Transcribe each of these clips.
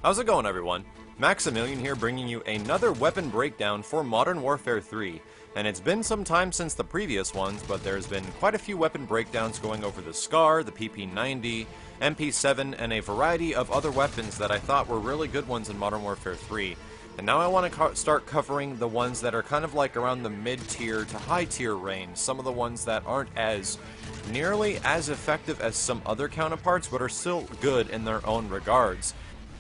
How's it going, everyone? Maximilian here, bringing you another weapon breakdown for Modern Warfare 3. And it's been some time since the previous ones, but there's been quite a few weapon breakdowns going over the SCAR, the PP90, MP7, and a variety of other weapons that I thought were really good ones in Modern Warfare 3. And now I want to start covering the ones that are kind of like around the mid-tier to high-tier range. Some of the ones that aren't as nearly as effective as some other counterparts, but are still good in their own regards.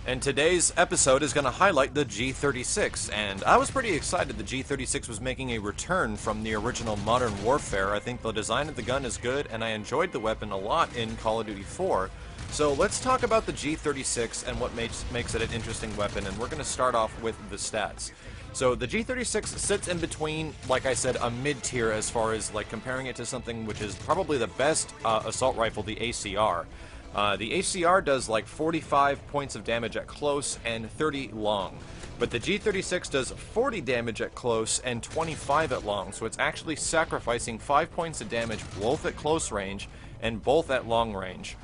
And today's episode is going to highlight the G36, and I was pretty excited the G36 was making a return from the original Modern Warfare. I think the design of the gun is good, and I enjoyed the weapon a lot in Call of Duty 4. So let's talk about the G36 and what makes it an interesting weapon, and we're going to start off with the stats. So the G36 sits in between, like I said, a mid-tier as far as like comparing it to something which is probably the best assault rifle, the ACR. The ACR does like 45 points of damage at close and 30 long, but the G36 does 40 damage at close and 25 at long, so it's actually sacrificing 5 points of damage both at close range and both at long range.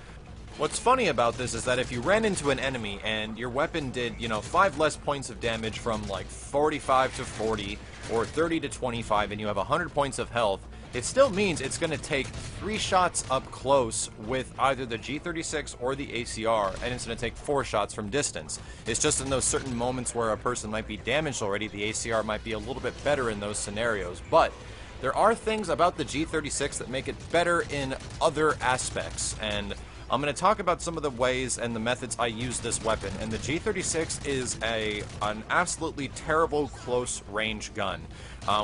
What's funny about this is that if you ran into an enemy and your weapon did, 5 less points of damage from like 45 to 40 or 30 to 25 and you have 100 points of health, it still means it's going to take 3 shots up close with either the G36 or the ACR, and it's going to take 4 shots from distance. It's just in those certain moments where a person might be damaged already, the ACR might be a little bit better in those scenarios. But there are things about the G36 that make it better in other aspects, and I'm going to talk about some of the ways and the methods I use this weapon. And the G36 is an absolutely terrible close range gun.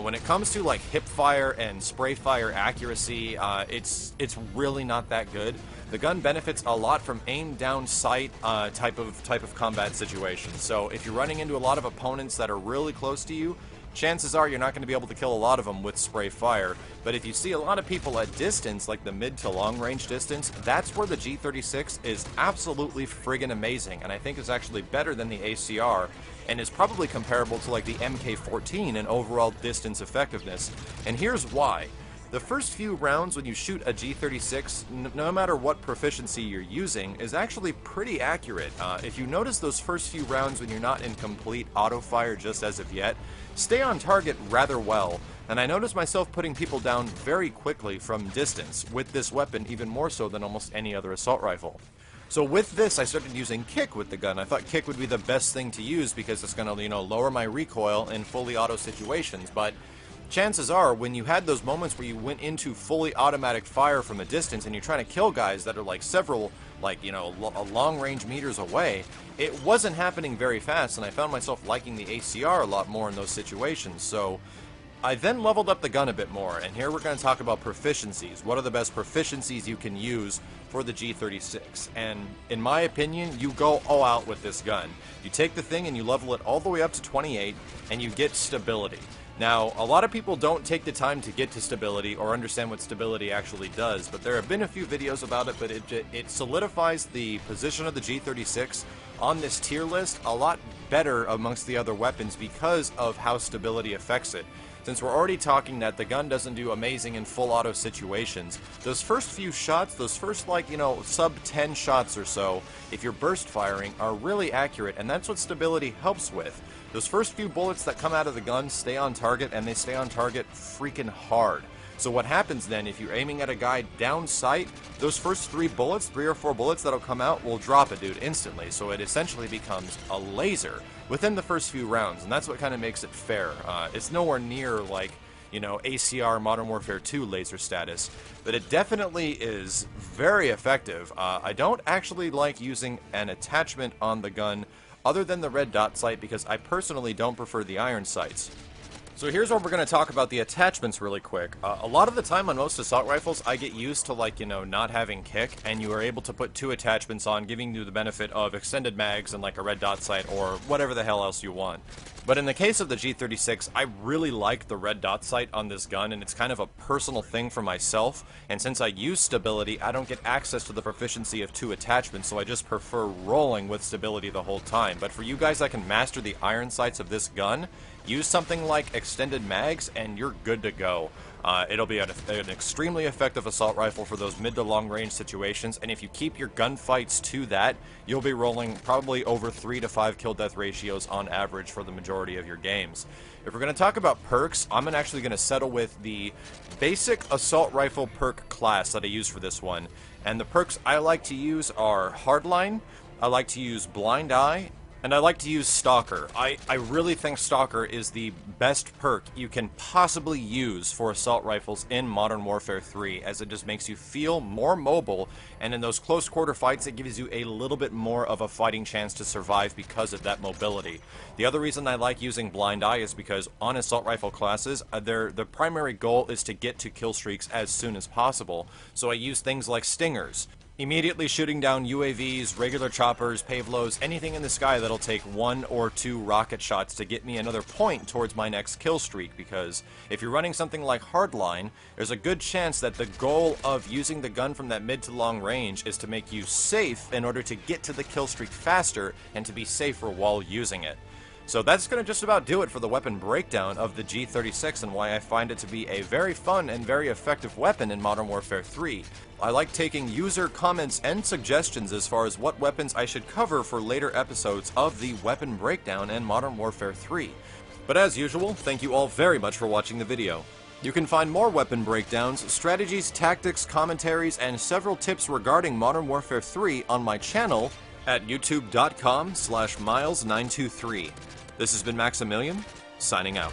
When it comes to like hip fire and spray fire accuracy, it's really not that good. The gun benefits a lot from aim down sight type of combat situations. So if you're running into a lot of opponents that are really close to you, chances are you're not going to be able to kill a lot of them with spray fire. But if you see a lot of people at distance, like the mid to long range distance, that's where the G36 is absolutely friggin' amazing, and I think it's actually better than the ACR, and is probably comparable to like the MK14 in overall distance effectiveness. And here's why. The first few rounds when you shoot a G36, no matter what proficiency you're using, is actually pretty accurate. If you notice those first few rounds when you're not in complete auto-fire just as of yet, stay on target rather well. And I noticed myself putting people down very quickly from distance with this weapon, even more so than almost any other assault rifle. So with this, I started using kick with the gun. I thought kick would be the best thing to use because it's going to, lower my recoil in fully auto situations, but chances are, when you had those moments where you went into fully automatic fire from a distance and you're trying to kill guys that are like several, a long range meters away, it wasn't happening very fast, and I found myself liking the ACR a lot more in those situations. So I then leveled up the gun a bit more, and here we're going to talk about proficiencies. What are the best proficiencies you can use for the G36? And in my opinion, you go all out with this gun. You take the thing and you level it all the way up to 28, and you get stability. Now, a lot of people don't take the time to get to stability or understand what stability actually does, but there have been a few videos about it, but it solidifies the position of the G36 on this tier list a lot better amongst the other weapons because of how stability affects it. Since we're already talking that the gun doesn't do amazing in full auto situations, those first few shots, those first sub 10 shots or so, if you're burst firing, are really accurate, and that's what stability helps with. Those first few bullets that come out of the gun stay on target, and they stay on target freaking hard. So what happens then, if you're aiming at a guy down sight, those first 3 or 4 bullets that'll come out will drop a dude instantly, so it essentially becomes a laser within the first few rounds, and that's what kind of makes it fair. It's nowhere near like, ACR Modern Warfare 2 laser status, but it definitely is very effective. I don't actually like using an attachment on the gun other than the red dot sight because I personally don't prefer the iron sights. So here's where we're going to talk about the attachments really quick. A lot of the time on most assault rifles, I get used to not having kick, and you are able to put 2 attachments on, giving you the benefit of extended mags and like a red dot sight or whatever the hell else you want. But in the case of the G36, I really like the red dot sight on this gun, and it's kind of a personal thing for myself, and since I use stability, I don't get access to the proficiency of 2 attachments, so I just prefer rolling with stability the whole time. But for you guys that can master the iron sights of this gun, use something like extended mags and you're good to go. It'll be an extremely effective assault rifle for those mid to long range situations, and if you keep your gunfights to that, you'll be rolling probably over 3 to 5 kill death ratios on average for the majority of your games. If we're going to talk about perks, I'm actually going to settle with the basic assault rifle perk class that I use for this one, and the perks I like to use are Hardline, I like to use Blind Eye, and I like to use Stalker. I really think Stalker is the best perk you can possibly use for assault rifles in Modern Warfare 3, as it just makes you feel more mobile, and in those close quarter fights it gives you a little bit more of a fighting chance to survive because of that mobility. The other reason I like using Blind Eye is because on assault rifle classes, the primary goal is to get to kill streaks as soon as possible, so I use things like Stingers. Immediately shooting down UAVs, regular choppers, Pavlos, anything in the sky that'll take 1 or 2 rocket shots to get me another point towards my next kill streak, because if you're running something like Hardline, there's a good chance that the goal of using the gun from that mid to long range is to make you safe in order to get to the kill streak faster and to be safer while using it. So that's going to just about do it for the weapon breakdown of the G36 and why I find it to be a very fun and very effective weapon in Modern Warfare 3. I like taking user comments and suggestions as far as what weapons I should cover for later episodes of the weapon breakdown in Modern Warfare 3. But as usual, thank you all very much for watching the video. You can find more weapon breakdowns, strategies, tactics, commentaries, and several tips regarding Modern Warfare 3 on my channel at youtube.com/miles923. This has been Maximilian, signing out.